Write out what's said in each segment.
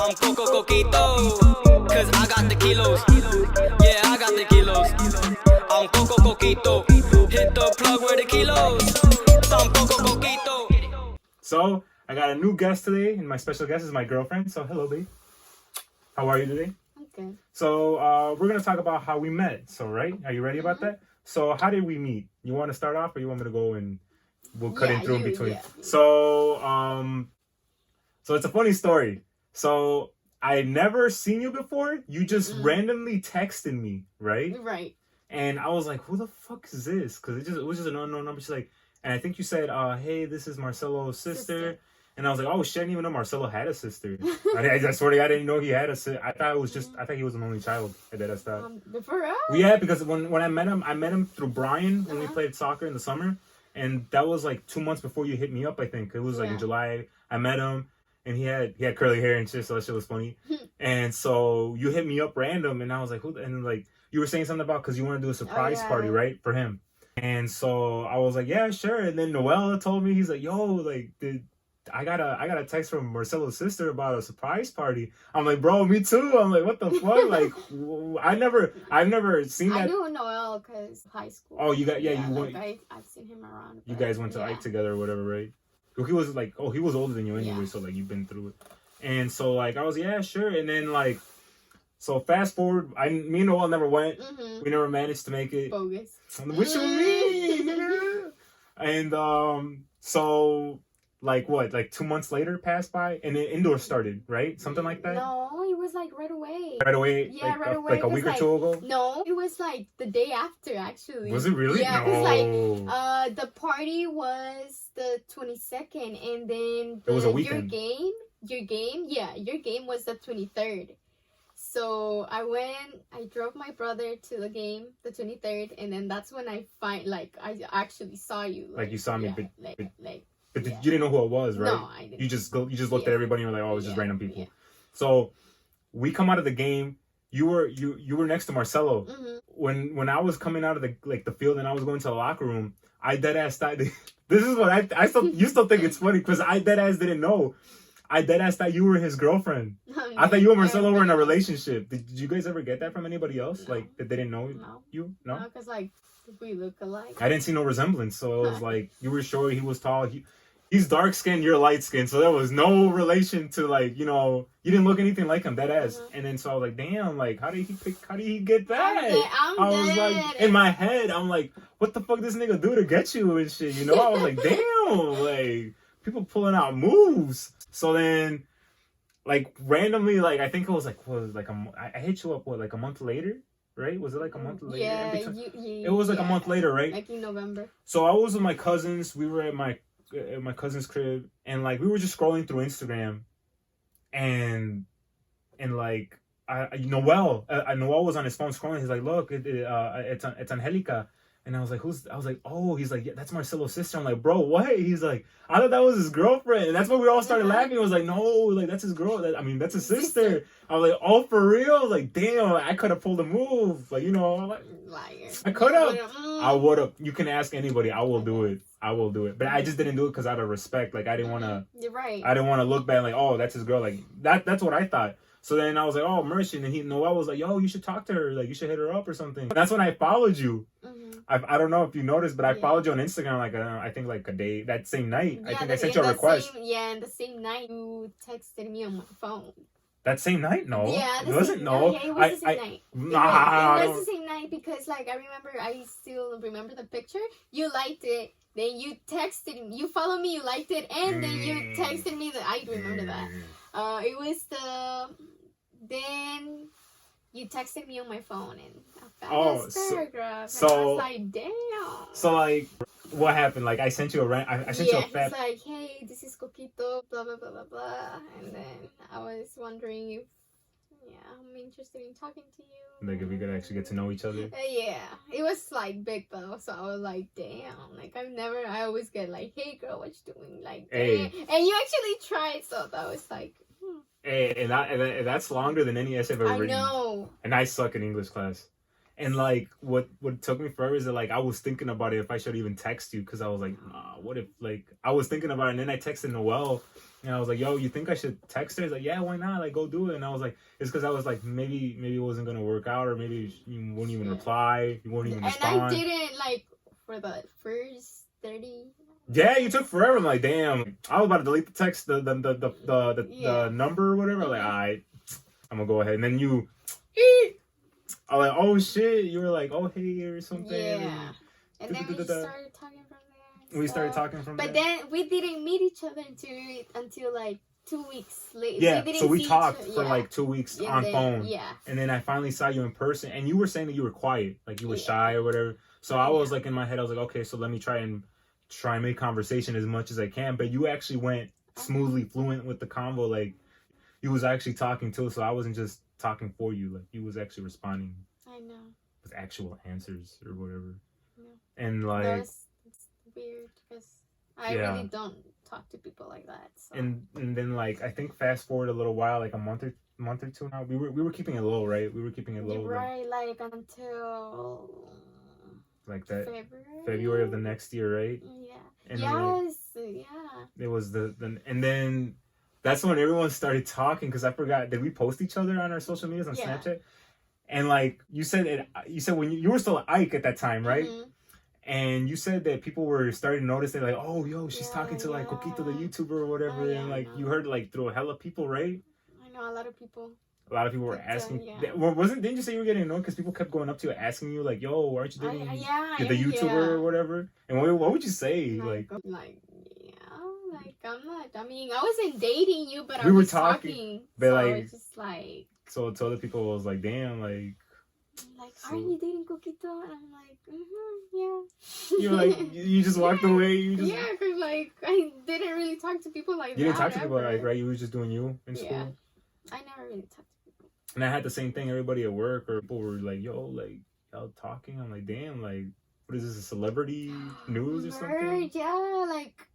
I'm Coco Coquito, cause I got the kilos. Yeah, I got the kilos. I'm Coco Coquito. Hit the plug with the kilos. I'm Coco Coquito. So, I got a new guest today, and my special guest is my girlfriend. So, hello, babe. How are you today? Okay. So, we're going to talk about how we met. So, right? Are you ready about that? So, how did we meet? You want to start off, or you want me to go and we'll cut in through in between? Yeah. So it's a funny story. So, I never seen you before. You just randomly texted me, right? Right. And I was like, who the fuck is this? Because it was just an unknown number. She's like, and I think you said, hey, this is Marcelo's sister. And I was like, oh shit, I didn't even know Marcelo had a sister. I swear to God, I didn't know he had a sister. I thought he was an only child. That's that. For real? Yeah, because when I met him through Brian when we played soccer in the summer. And that was like 2 months before you hit me up, I think. It was like in July. I met him and he had curly hair and shit, so that shit was funny. And so you hit me up random and I was like, who? And like you were saying something about because you want to do a surprise party, right? For him. And so I was like, yeah, sure. And then Noel told me, he's like, yo, like, I got a text from Marcelo's sister about a surprise party. I'm like, bro, me too. I'm like, what the fuck? Like, I've never seen that. I knew Noel because high school. Oh, you got, you went. I've seen him around. You guys went to Ike together or whatever, right? He was like, he was older than you anyway, so like you've been through it. And so like I was, yeah, sure. And then like, so fast forward, me and Noel never went. We never managed to make it. Bogus. What you mean? And so like what, like 2 months later passed by and then indoor started, right? Something like that? No, it was like right away. Right away? Yeah, like, right away. Like a week or two ago? No, it was like the day after actually. Was it really? Yeah, no. it was like the party was the 22nd and then it was a weekend. Your game was the 23rd. So I drove my brother to the game, the 23rd, and then that's when I actually saw you. Like you saw me, but you didn't know who it was, right? No, I didn't. You just looked at everybody and were like, oh, it's just random people. Yeah. So we come out of the game. You were next to Marcelo. When I was coming out of the field and I was going to the locker room, I dead ass thought this is what you still think it's funny because I dead ass didn't know. I dead ass thought you were his girlfriend. I thought you and Marcelo were in a relationship. Did you guys ever get that from anybody else? No. Like that they didn't know you? No, because like we look alike. I didn't see no resemblance, so it was like you were short, he was tall. He's dark skinned, you're light skinned, so there was no relation to like, you didn't look anything like him, that ass. And then so I was like, damn, like how did he get that? I was like, in my head, I'm like, what the fuck this nigga do to get you and shit, I was like, damn, like people pulling out moves. So then like randomly, like I think it was like I hit you up like a month later, right? Was it like a month later? Yeah, it was like a month later, right? Like in November. So I was with my cousins. We were at my cousin's crib, and like we were just scrolling through Instagram, and like Noel was on his phone scrolling. He's like, look, it's Angelica. And I was like, oh, he's like, yeah, that's Marcelo's sister. I'm like, bro, what? He's like, I thought that was his girlfriend. And that's when we all started laughing. I was like, no, like, that's his girl. That's his sister. I was like, oh, for real? Like, damn, I could have pulled a move. Like, like, liar. I could have. I would have. You can ask anybody. I will do it. But I just didn't do it because out of respect. Like, I didn't want to. You're right. I didn't want to look bad. Like, oh, that's his girl. Like, that's what I thought. So then I was like, oh, Mercy. And Noel was like, yo, you should talk to her. Like, you should hit her up or something. That's when I followed you. I don't know if you noticed, but I followed you on Instagram like I think like a day that same night. I think I sent you a request. And the same night you texted me on my phone. That same night? No. Yeah, it wasn't. No, yeah, it was the same night. Nah, it was the same night because like I still remember the picture. You liked it. Then you texted me. You followed me. You liked it, and then you texted me. I remember that. It was then you texted me on my phone and I found this paragraph. And I was like, damn. So like, what happened? Like, I sent you I sent you a fat. It's like, hey, this is Coquito, blah blah blah blah blah, and then I was wondering if, I'm interested in talking to you. Like, if we could actually get to know each other. Yeah, it was like big though, so I was like, damn. Like, I always get like, hey girl, what you doing? Like, hey. And you actually tried, so that was like. Hey, and that's longer than any essay I've ever written. I know. And I suck in English class. And like, what took me forever is that like I was thinking about it if I should even text you because I was like, nah, what if like I was thinking about it and then I texted Noel And I was like, yo, you think I should text her? He's like, yeah, why not? Like, go do it. And I was like, it's because I was like, maybe it wasn't gonna work out, or maybe you wouldn't even reply, you won't even respond. And I didn't like for the first 30. Yeah, you took forever. I'm like, damn. I was about to delete the text, the number or whatever. Like, all right, I'm gonna go ahead. And then you, I was like, oh shit. You were like, oh hey or something. Yeah. And then we just started talking from there. We started talking from there. But then we didn't meet each other until like 2 weeks later. Yeah, so we talked for like 2 weeks on phone. Yeah. And then I finally saw you in person, and you were saying that you were quiet, like you were shy or whatever. So I was like in my head, I was like, okay, so let me try and make conversation as much as I can. But you actually went smoothly, fluent with the convo. Like you was actually talking too, so I wasn't just talking for you. Like you was actually responding. I know. With actual answers or whatever. Yeah. And like it's weird because I really don't talk to people like that. So. And then like I think fast forward a little while, like a month or two now, we were keeping it low, right? We were keeping it low. Right, like until like that February of the next year, right? Yeah. And yes. It was the and then that's when everyone started talking, because I forgot, did we post each other on our social medias on Snapchat? And like you said when you were still Ike at that time, right? Mm-hmm. And you said that people were starting to notice that, like, oh, yo, she's talking to like Coquito the YouTuber or whatever, and like you heard like through a hella people, right? I know a lot of people. A lot of people were asking. Didn't you say you were getting annoyed because people kept going up to you asking you like, "Yo, aren't you dating the YouTuber or whatever?" And what would you say? Like, I'm not. I mean, I wasn't dating you, but we I were was talking. But so like, it's just like. So to other people, I was like, "Damn, like." Like, are you dating Coquito? And I'm like, yeah. You're like, you just walked away. Yeah, because like I didn't really talk to people like that. You didn't talk to people like, right? You were just doing you in school. Yeah, I never really talked to people. And I had the same thing. Everybody at work or people were like, "Yo, like y'all talking." I'm like, "Damn, like what is this? A celebrity news or something?" Yeah, like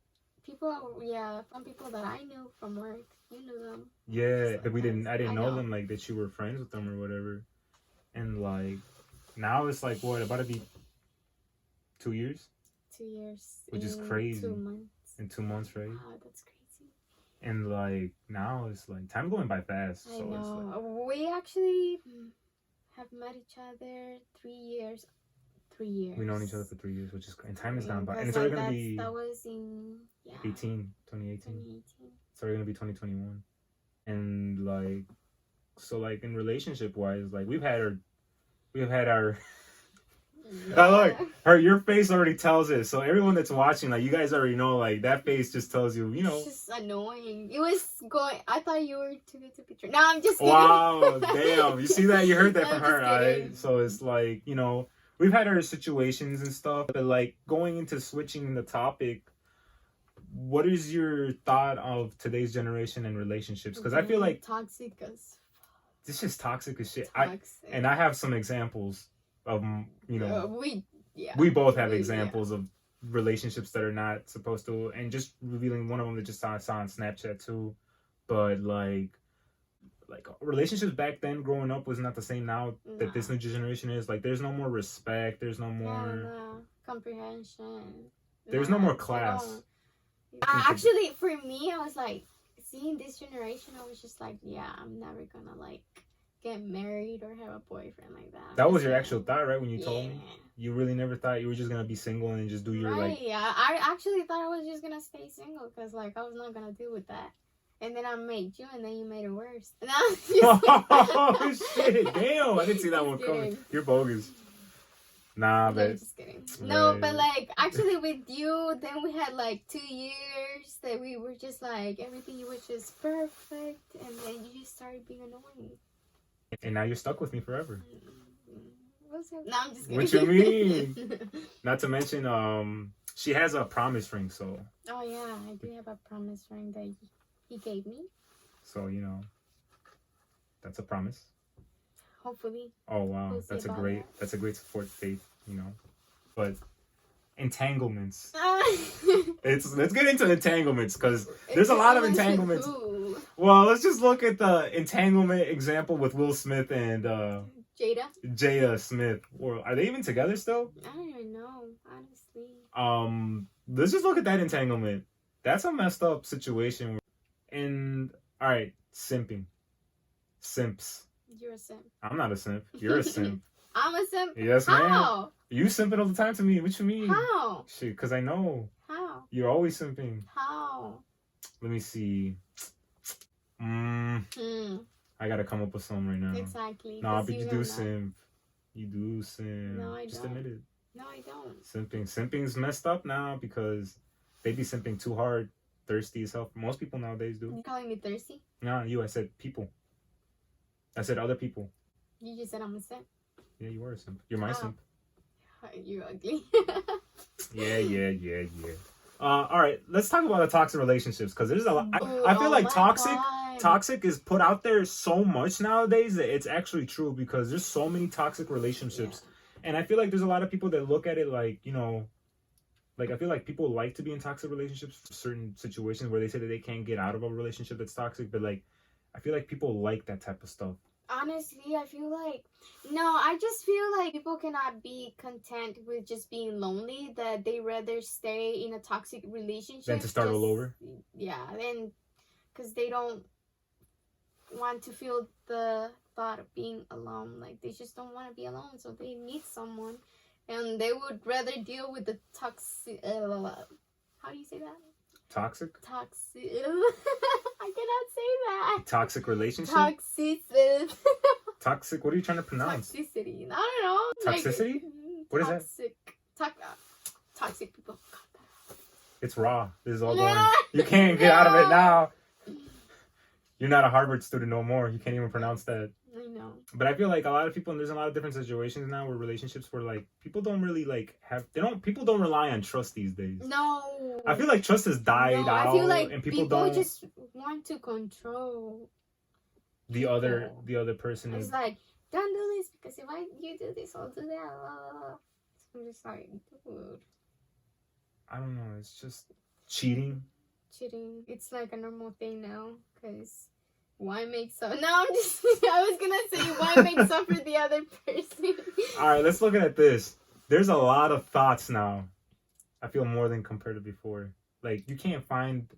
people. Yeah, from people that I knew from work. You knew them. Yeah, but I didn't know them, like that you were friends with them or whatever. And like now it's like what, about to be 2 years? 2 years. Which is crazy. 2 months. In 2 months, right? Wow, that's crazy. And like now it's like time going by fast. I know. It's like, we actually have met each other 3 years. 3 years. We've known each other for 3 years, which is, and time has gone by. And it's already gonna be. That was in 2018. It's already gonna be 2021. And like. So like in relationship wise, like we've had our look, your face already tells it. So everyone that's watching, like you guys already know, like that face just tells you, It's just annoying. It was going. I thought you were too good to be true. No, I'm just kidding. Wow, damn. You see that? You heard that from her, right? So it's like, we've had our situations and stuff, but like going into switching the topic, what is your thought of today's generation and relationships? Because I feel like toxic as. This is toxic as shit. Toxic. I have some examples of, we both have examples of relationships that are not supposed to, and just revealing one of them that just saw on Snapchat too. But like relationships back then growing up was not the same now that this new generation is. Like there's no more respect. There's no more comprehension. There's no more class. Actually, for me, I was like, seeing this generation, I was just like, yeah, I'm never gonna like get married or have a boyfriend like that. That was your actual thought, right? When you told me, you really never thought you were just gonna be single and just do your like. Yeah, I actually thought I was just gonna stay single because like I was not gonna deal with that. And then I made you, and then you made it worse. Oh shit! Damn, I didn't see that one coming. You're bogus. Nah, but I'm just kidding. No, but like actually with you, then we had like 2 years that we were just like everything was just perfect, and then you just started being annoying. And now you're stuck with me forever. No, I'm just kidding. What you mean? Not to mention, she has a promise ring, so. Oh yeah, I do have a promise ring that he gave me. So that's a promise. Hopefully. Oh wow, that's a great support faith, But entanglements. Let's get into entanglements because there's a lot of entanglements. Well, let's just look at the entanglement example with Will Smith and Jada Smith. Or are they even together still? I don't even know, honestly. Let's just look at that entanglement. That's a messed up situation. And all right, simping, simps. You're a simp. I'm not a simp. You're a simp. I'm a simp. Yes, ma'am. How? You simping all the time to me. What you mean? How? Shit, because I know How? you're always simping. How? Let me see. Hmm. I gotta come up with some right now. Exactly. Nah, 'cause but you don't do know. simp. You do simp. No, I Just don't. admit it. No, I don't. Simping's messed up now because they be simping too hard, thirsty as hell. Most people nowadays do. You calling me thirsty? Nah, I said people. I said other people. You just said I'm a simp. Yeah, you are a simp. You're my Wow. simp. You're ugly. Yeah. All right, let's talk about the toxic relationships because there's a lot. I feel Oh like my toxic God. is put out there so much nowadays that it's actually true because there's so many toxic relationships, and I feel like there's a lot of people that look at it like, you know, like I feel like people like to be in toxic relationships for certain situations where they say that they can't get out of a relationship that's toxic, but like I feel like people like that type of stuff. Honestly, I feel like I just feel like people cannot be content with just being lonely, that they rather stay in a toxic relationship Than to start all over? Yeah, then because they don't want to feel the thought of being alone. Like they just don't want to be alone, so they need someone, and they would rather deal with the toxic. How do you say that? Toxic? Toxic. I cannot say that. Toxic relationship? Toxicity. Toxic? What are you trying to pronounce? Toxicity. I don't know. Toxicity? What is that? Toxic people. It's raw. This is all going. You can't get out of it now. You're not a Harvard student no more. You can't even pronounce that. I know. But I feel like a lot of people, and there's a lot of different situations now where relationships where like people don't really like people don't rely on trust these days. No. I feel like trust has died out. I feel like and people don't just want to control the other person It's is like, don't do this because if you do this, I'll do that. So I'm just like, dude, I don't know, it's just cheating. It's like a normal thing now. Because why make some? No, I'm just. I was gonna say why make some for the other person. All right, let's look at this. There's a lot of thoughts now. I feel more than compared to before. Like you can't find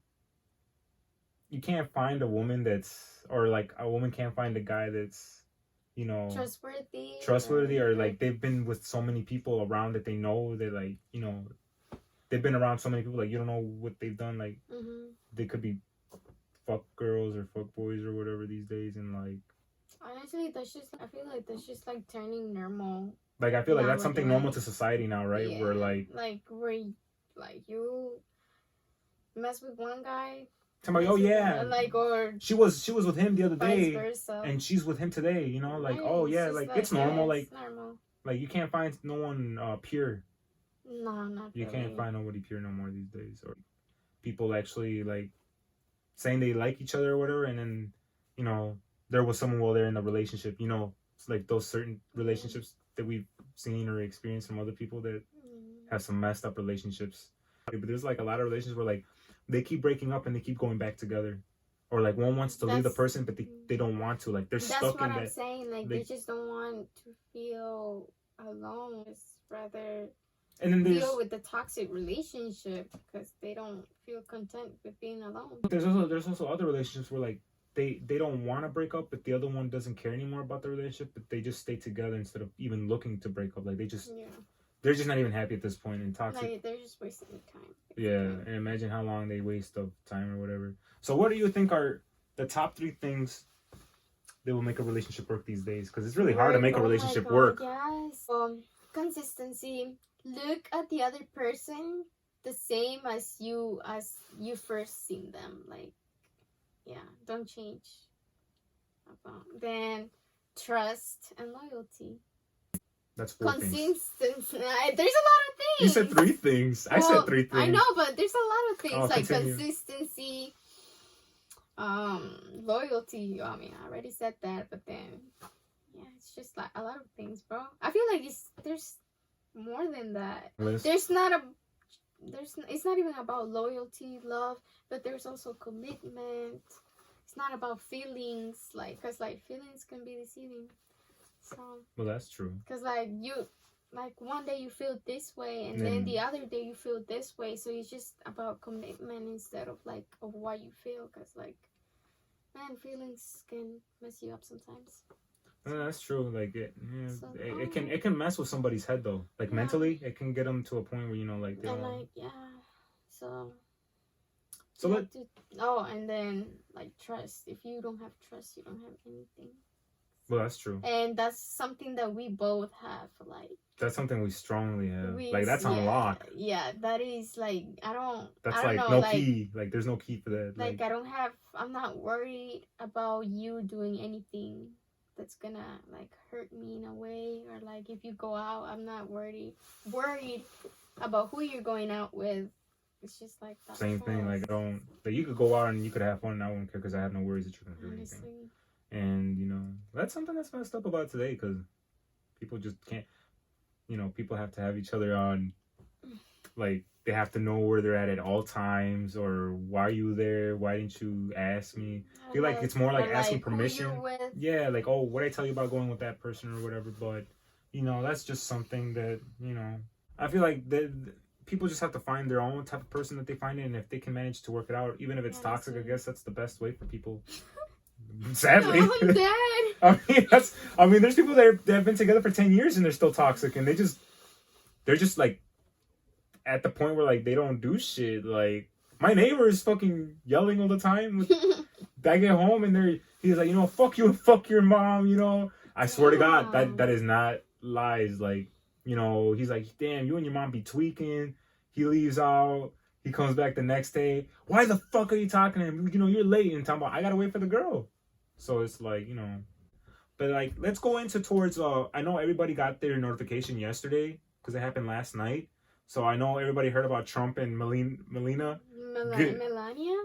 a woman that's, or like a woman can't find a guy that's, you know, trustworthy or like they've been with so many people around that they know that, like, you know, they've been around so many people, like you don't know what they've done. Like they could be fuck girls or fuck boys or whatever these days, and like honestly, I feel like that's just like turning normal. Like I feel like that's something normal to society now, right? Yeah. Where like you mess with one guy. somebody, oh yeah, like, or she was with him the other day, versa. and she's with him today. You know, like, Right, oh yeah, like it's normal. It's Like normal. like you can't find no one pure. No, not You really. can't find nobody pure no more these days. Or people actually like saying they like each other or whatever, and then, you know, there was someone while they're in a relationship. You know, it's like those certain relationships that we've seen or experienced from other people that have some messed up relationships. But there's like a lot of relationships where like they keep breaking up and they keep going back together, or like one wants to leave the person but they don't want to. Like they're stuck in that. That's what I'm saying. Like they just don't want to feel alone. It's rather. And then deal with the toxic relationship because they don't feel content with being alone. There's also other relationships where like they don't want to break up, but the other one doesn't care anymore about the relationship, but they just stay together instead of even looking to break up. Like they're just not even happy at this point. And toxic, like they're just wasting time. Yeah, and imagine how long they waste of time or whatever. So what do you think are the top 3 things that will make a relationship work these days? Because it's really hard to make a relationship work. Yes. Consistency. Look at the other person the same as you first seen them. Like, yeah, don't change. Then trust and loyalty. That's 4 things. Consistency. There's a lot of things. You said 3 things. I said 3 things. I know, but there's a lot of things like continue. Consistency, loyalty. I mean, I already said that, but then yeah, it's just like a lot of things, bro. I feel like there's more than that. It's not even about loyalty, love, but there's also commitment. It's not about feelings, like, because like feelings can be deceiving. So well, that's true. because like like one day you feel this way, and Mm. then the other day you feel this way. So it's just about commitment instead of like of what you feel, because like, man, feelings can mess you up sometimes. That's true. Like So, it can mess with somebody's head though. Like Yeah. mentally, it can get them to a point where like they And don't. like, yeah, so So you let have to, oh, and then like trust. If you don't have trust, you don't have anything. well, that's true. And that's something that we both have. Like, That's something we strongly have. we, Like that's on lock. Yeah, that is like That's I like don't no know, key. Like there's no key for that. Like I'm not worried about you doing anything that's gonna like hurt me in a way, or like if you go out, I'm not worried about who you're going out with. It's just like that. same thing. Like I don't. Like you could go out and you could have fun, and I won't care because I have no worries that you're gonna do anything. Honestly. And that's something that's messed up about today because people just can't. People have to have each other on. Like they have to know where they're at all times, or why are you there? Why didn't you ask me? I feel like it's more like Or, asking who permission. you're with. Yeah, like, oh, what did I tell you about going with that person or whatever? But that's just something that I feel like people just have to find their own type of person that they find in, and if they can manage to work it out, even if it's toxic, I Honestly. guess that's the best way for people. Sadly. No, I'm dead. I mean, there's people that have been together for 10 years and they're still toxic, and they're just like at the point where like they don't do shit. Like my neighbor is fucking yelling all the time. I get home and he's like, fuck you and fuck your mom. I swear to God, that is not lies. Like, he's like, damn, you and your mom be tweaking. He leaves out. He comes back the next day. Why the fuck are you talking to him? You're late, and talking about I gotta wait for the girl. So it's like, but like, let's go towards, I know everybody got their notification yesterday because it happened last night. So I know everybody heard about Trump and Melania.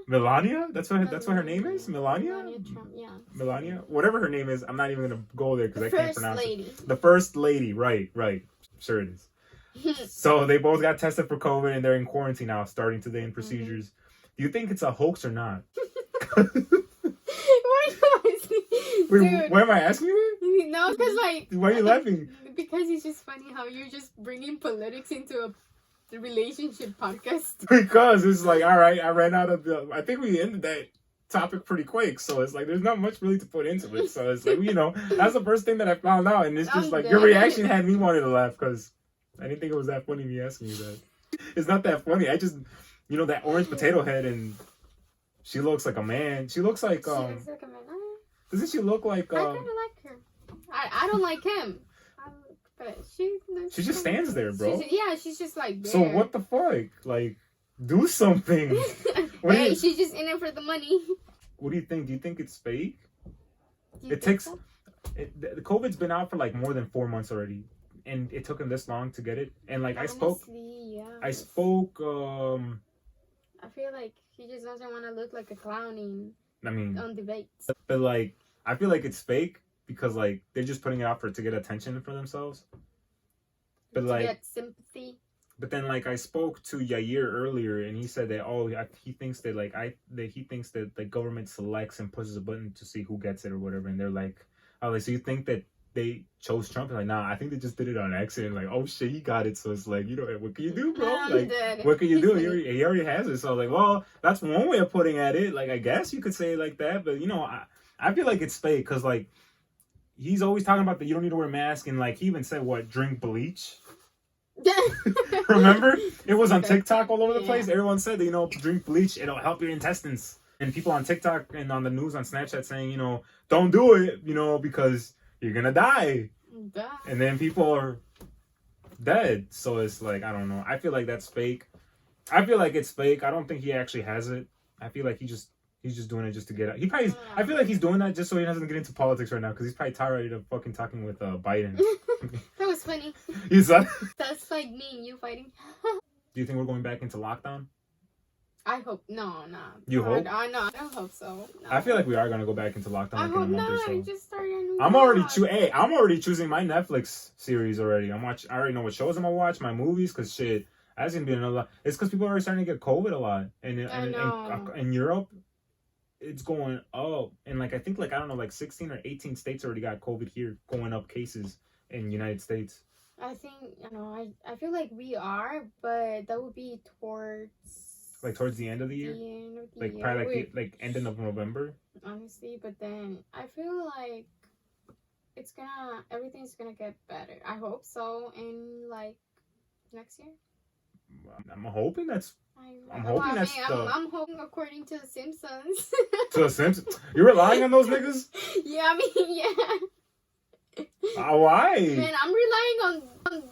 Melania? That's what her name is? Melania? Melania Trump, yeah. Melania? Whatever her name is, I'm not even gonna go there because I can't pronounce lady. it. The first lady, right. Sure it is. So they both got tested for COVID and they're in quarantine now, starting today in procedures. Do you think it's a hoax or not? Why are you asking? Wait, Dude. why am I asking you? No, because like. Why are you laughing? Because it's just funny how you're just bringing politics into a relationship podcast. Because it's like, all right, I ran out of I think we ended that topic pretty quick. So it's like, there's not much really to put into it. So it's like, that's the first thing that I found out. And it's just I'm like, dead. your reaction had me wanting to laugh because I didn't think it was that funny me asking you that. It's not that funny. I just, that orange potato head, and she looks like a man. She looks like, She looks like a man. doesn't she look like, I kind of like her. I don't like him. But she just stands there, bro. She's just like there. So what the fuck? Like, do something. What do Hey, you- she's just in it for the money. What do you think? Do you think it's fake? Do you It think takes- so? The COVID's been out for like more than 4 months already, and it took him this long to get it. And like Honestly, yeah. I spoke. I feel like he just doesn't want to look like a clown I mean, on debates. but like I feel like it's fake because like they're just putting it out to get attention for themselves. But To like, get sympathy. but then like I spoke to Yair earlier, and he said that he thinks that he thinks that the government selects and pushes a button to see who gets it or whatever, and they're like, oh, like, so you think that they chose Trump? And like, nah, I think they just did it on accident. Like, oh shit, he got it. So it's like, what can you do, bro? I'm Like, dead. what can you He's do? funny. He already has it. So I was like, well, that's one way of putting at it. Like, I guess you could say it like that, but I feel like it's fake because like he's always talking about that you don't need to wear a mask, and like he even said drink bleach. Remember? It was on TikTok all over the place. Everyone said that, drink bleach, it'll help your intestines. And people on TikTok and on the news on Snapchat saying, don't do it, because you're gonna die. Duh. And then people are dead. So it's like, I don't know. I feel like that's fake. I feel like it's fake. I don't think he actually has it. I feel like he's just doing it just to get out. I feel like he's doing that just so he doesn't get into politics right now because he's probably tired of fucking talking with Biden. That was funny. You saw? That's like me and you fighting. Do you think we're going back into lockdown? I hope no. You hope? I don't hope so. No. I feel like we are gonna go back into lockdown I like in a hope month or not. so. I just started a new I'm job. already choosing my Netflix series already. I already know what shows I'm gonna watch, my movies, because shit, that's gonna be another. It's because people are already starting to get COVID a lot, and in Europe, it's going up, and like I think like I don't know, like 16 or 18 states already got COVID here, going up cases in United States. I think, I feel like we are, but that would be towards Like towards the end of the year? the end of the Like year. probably like ending of November? Honestly, but then I feel like everything's gonna get better. I hope so in like next year. I'm hoping that's I'm Well, hoping that's I'm hoping according to the Simpsons. to the Simpsons. You're relying on those niggas? Yeah, I mean, yeah. Why? Man, I'm relying on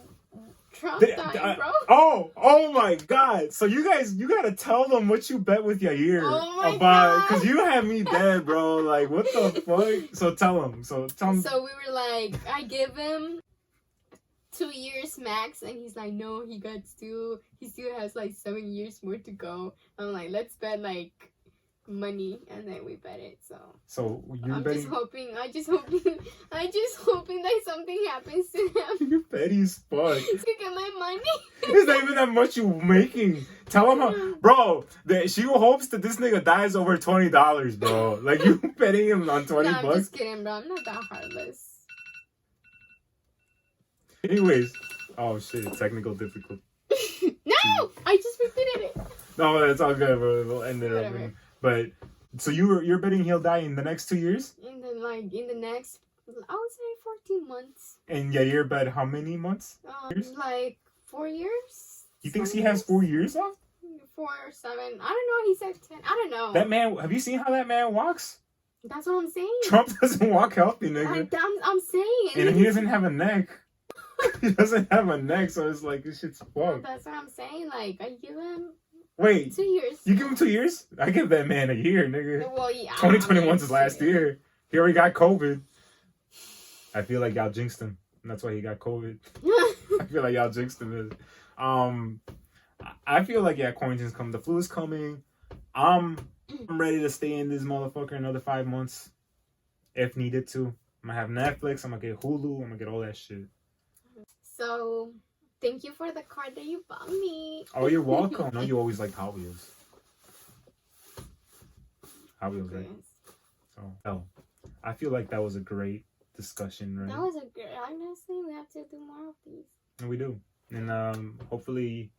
Trump They- dying, bro. Oh my God! So you gotta tell them what you bet with Yair Oh my about, God. because you have me dead, bro. Like what the fuck? So tell them. So So we were like, I give him 2 years max, and he's like, no, he still has like 7 years more to go. I'm like, let's bet like money, and then we bet it. So you're I'm betting. just hoping that something happens to him. You're petty as fuck. To get my money. It's not even that much you making. Tell him how, bro. She hopes that this nigga dies over $20, bro. Like you betting him on 20 Nah, I'm bucks. just kidding, bro. I'm not that heartless. Anyways, oh shit, technical difficulty. No, I just repeated it. No, it's all good, bro. We'll end it up. Whatever. But so you're betting he'll die in the next 2 years, In the next, I would say 14 months. and Yair bet how many months? Years? Like 4 years. He thinks 7 he has years? 4 years left. 4 or 7. I don't know. He said 10. I don't know. That man, have you seen how that man walks? That's what I'm saying. Trump doesn't walk healthy, nigga. I'm saying. And he doesn't have a neck. He doesn't have a neck, so it's like this shit's fucked. That's what I'm saying. Like, I give him Wait, 2 years. you give him 2 years? I give that man a year, nigga. Well, yeah. 2021's his last year. He already got COVID. I feel like y'all jinxed him. And that's why he got COVID. I feel like y'all jinxed him. I feel like, yeah, quarantine's coming. The flu is coming. I'm ready to stay in this motherfucker another 5 months. If needed to. I'm gonna have Netflix. I'm gonna get Hulu. I'm gonna get all that shit. So, thank you for the card that you bought me. Oh, you're welcome. I know you always liked Hot Wheels. Hot Wheels, right? Yes. So, I feel like that was a great discussion, right? That was a great. Honestly, we have to do more of these. And we do. And hopefully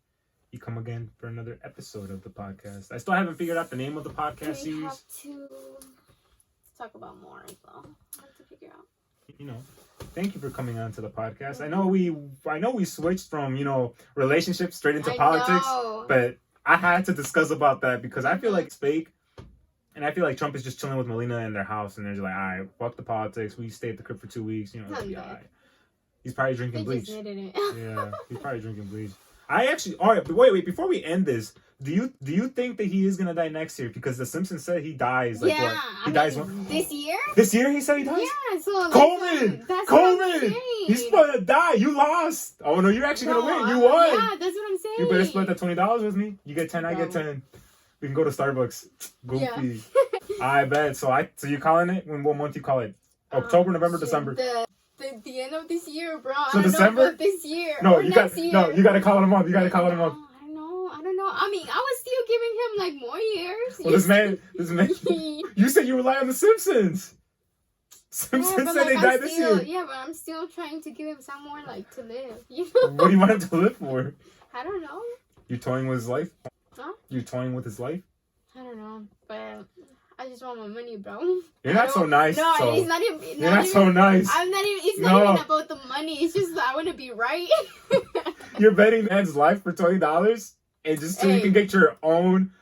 you come again for another episode of the podcast. I still haven't figured out the name of the podcast We series. have to talk about more as well. I have to figure out. You know, thank you for coming on to the podcast. I know we switched from, relationships straight into politics, know. but I had to discuss about that because I feel like it's fake. And I feel like Trump is just chilling with Melina in their house, and they're just like, all right, fuck the politics. We stay at the crib for 2 weeks. It'll be all right. He's probably drinking They bleach. just needed it. Yeah, he's probably drinking bleach. All right, but wait, before we end this, do you think that he is gonna die next year? Because The Simpsons said he dies. Like, yeah, what? He I dies mean, this year. This year he said he dies. Yeah, so COVID. that's what I'm COVID. saying. He's supposed to die. You lost. Oh no, you're actually gonna win. You No, won. Yeah, that's what I'm saying. You better split that $20 with me. You get 10, I get No. 10. We can go to Starbucks. Goofy. Yeah. I bet. So you calling it? What month you call it? October, November, Shit, December. The end of this year, bro. So I don't December? know about this year. No, or you got next year. you got to call it a month. You got to call it a month. I don't know. I mean, I was still giving him like more years. Well, this man. You said you rely on the Simpsons. Simpsons said they died this year. Yeah, but I'm still trying to give him some more like to live. What do you want him to live for? I don't know. You toying with his life? Huh? You toying with his life? I don't know, but I just want my money, bro. You're not so nice. No, so. it's not even. You're not so nice. I'm not even. It's not even about the money. It's just that I want to be right. You're betting man's life for $20, and just so you can get your own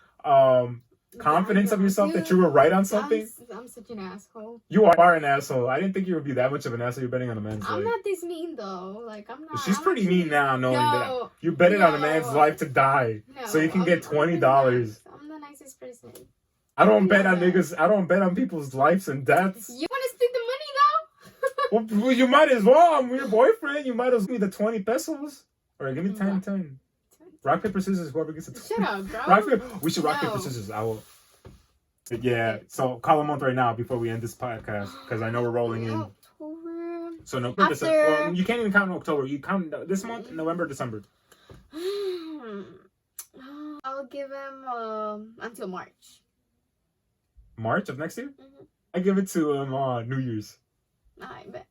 confidence of yourself that you were right on something. I'm such an asshole. You are an asshole. I didn't think you would be that much of an asshole. You're betting on a man's I'm life. not this mean though. Like I'm not. She's I'm pretty actually- mean now, knowing that No, you betted on a no. man's life to die, so you can I'm get really $20. nice. I'm the nicest person. I don't bet Yeah. on niggas. I don't bet on people's lives and deaths. You want to split the money though? Well, you might as well. I'm your boyfriend. You might as well give me the 20 pesos. Or give me 10, 10. Rock, paper, scissors. Whoever gets the 20. Shut up, bro. Rock, paper. We should rock, No. paper, scissors. I will. But yeah, so call a month right now before we end this podcast. Because I know we're rolling in. October. So November, After- December. Well, you can't even count in October. You count this month, November, December. I'll give him until March. March of next year? Mhm. I give it to him New Year's. I bet.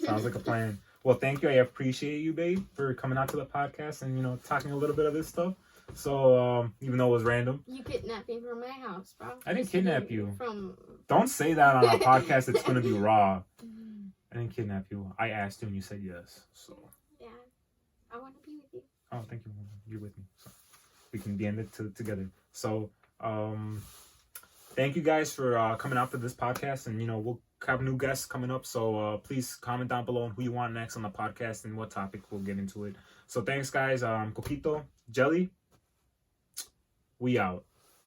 Sounds like a plan. Well, thank you. I appreciate you, babe, for coming out to the podcast and, you know, talking a little bit of this stuff. So, even though it was random. You kidnapped me from my house, bro. I didn't kidnap you. From... Don't say that on a podcast. It's going to be raw. I didn't kidnap you. I asked you and you said yes. So. Yeah. I want to be with you. Oh, thank you. You're with me. So we can be in it together. So, thank you guys for coming out for this podcast. And, you know, we'll have new guests coming up. So, please comment down below on who you want next on the podcast and what topic we'll get into it. So, thanks, guys. Coquito, Jelly, we out.